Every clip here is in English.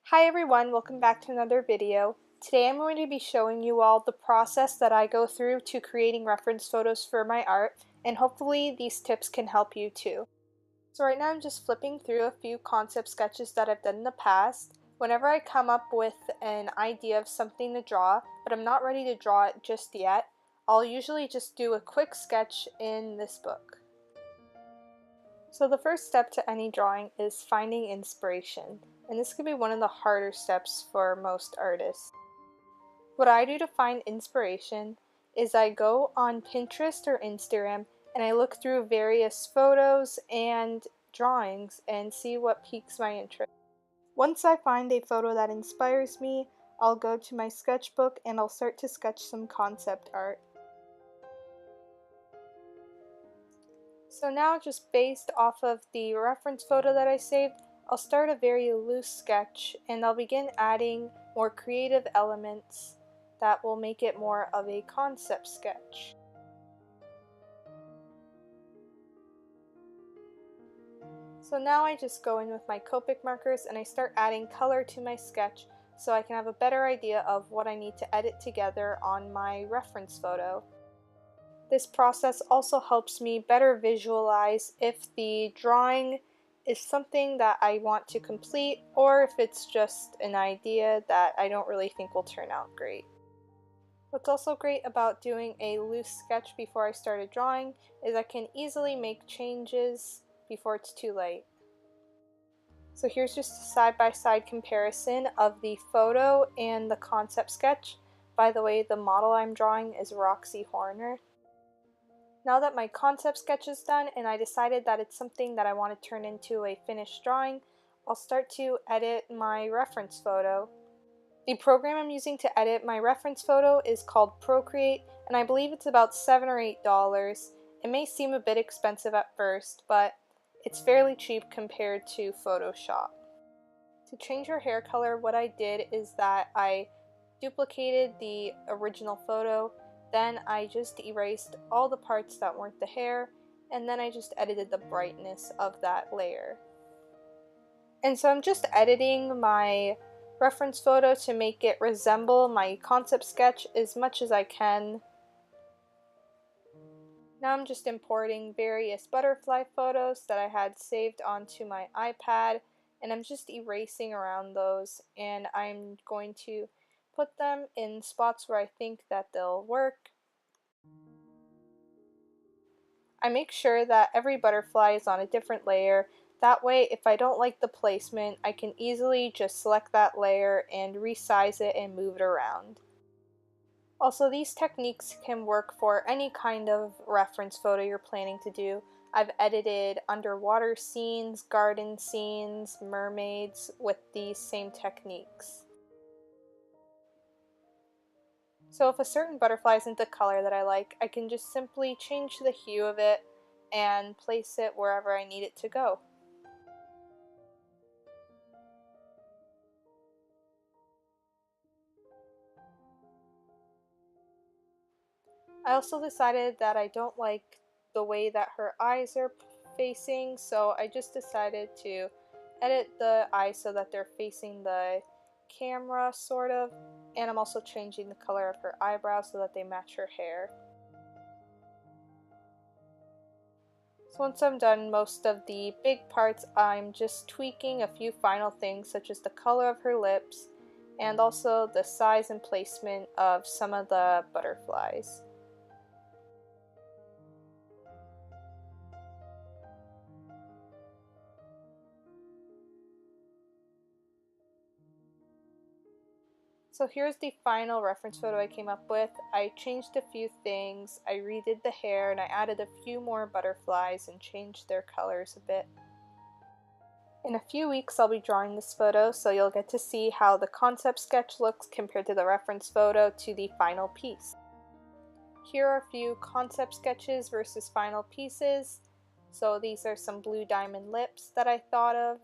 Hi everyone, welcome back to another video. Today I'm going to be showing you all the process that I go through to creating reference photos for my art, and hopefully these tips can help you too. So right now I'm just flipping through a few concept sketches that I've done in the past. Whenever I come up with an idea of something to draw, but I'm not ready to draw it just yet, I'll usually just do a quick sketch in this book. So the first step to any drawing is finding inspiration, and this can be one of the harder steps for most artists. What I do to find inspiration is I go on Pinterest or Instagram and I look through various photos and drawings and see what piques my interest. Once I find a photo that inspires me, I'll go to my sketchbook and I'll start to sketch some concept art. So now, just based off of the reference photo that I saved, I'll start a very loose sketch and I'll begin adding more creative elements that will make it more of a concept sketch. So now I just go in with my Copic markers and I start adding color to my sketch so I can have a better idea of what I need to edit together on my reference photo. This process also helps me better visualize if the drawing is something that I want to complete or if it's just an idea that I don't really think will turn out great. What's also great about doing a loose sketch before I start a drawing is I can easily make changes before it's too late. So here's just a side-by-side comparison of the photo and the concept sketch. By the way, the model I'm drawing is Roxy Horner. Now that my concept sketch is done and I decided that it's something that I want to turn into a finished drawing, I'll start to edit my reference photo. The program I'm using to edit my reference photo is called Procreate, and I believe it's about $7 or $8. It may seem a bit expensive at first, but it's fairly cheap compared to Photoshop. To change her hair color, what I did is that I duplicated the original photo, then I just erased all the parts that weren't the hair, and then I just edited the brightness of that layer. And so I'm just editing my reference photo to make it resemble my concept sketch as much as I can. Now I'm just importing various butterfly photos that I had saved onto my iPad, and I'm just erasing around those, and I'm going to put them in spots where I think that they'll work. I make sure that every butterfly is on a different layer. That way, if I don't like the placement, I can easily just select that layer and resize it and move it around. Also, these techniques can work for any kind of reference photo you're planning to do. I've edited underwater scenes, garden scenes, mermaids with these same techniques. So if a certain butterfly isn't the color that I like, I can just simply change the hue of it and place it wherever I need it to go. I also decided that I don't like the way that her eyes are facing, so I just decided to edit the eyes so that they're facing the camera, sort of, and I'm also changing the color of her eyebrows so that they match her hair. So once I'm done most of the big parts, I'm just tweaking a few final things such as the color of her lips and also the size and placement of some of the butterflies. So here's the final reference photo I came up with. I changed a few things, I redid the hair, and I added a few more butterflies and changed their colors a bit. In a few weeks I'll be drawing this photo, so you'll get to see how the concept sketch looks compared to the reference photo to the final piece. Here are a few concept sketches versus final pieces. So these are some blue diamond lips that I thought of.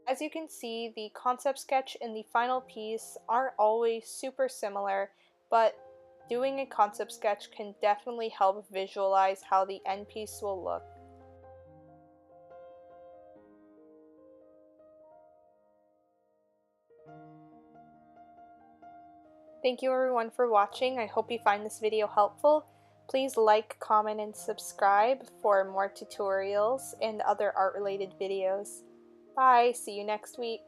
As you can see, the concept sketch and the final piece aren't always super similar, but doing a concept sketch can definitely help visualize how the end piece will look. Thank you everyone for watching. I hope you find this video helpful. Please like, comment, and subscribe for more tutorials and other art related videos. Bye, see you next week.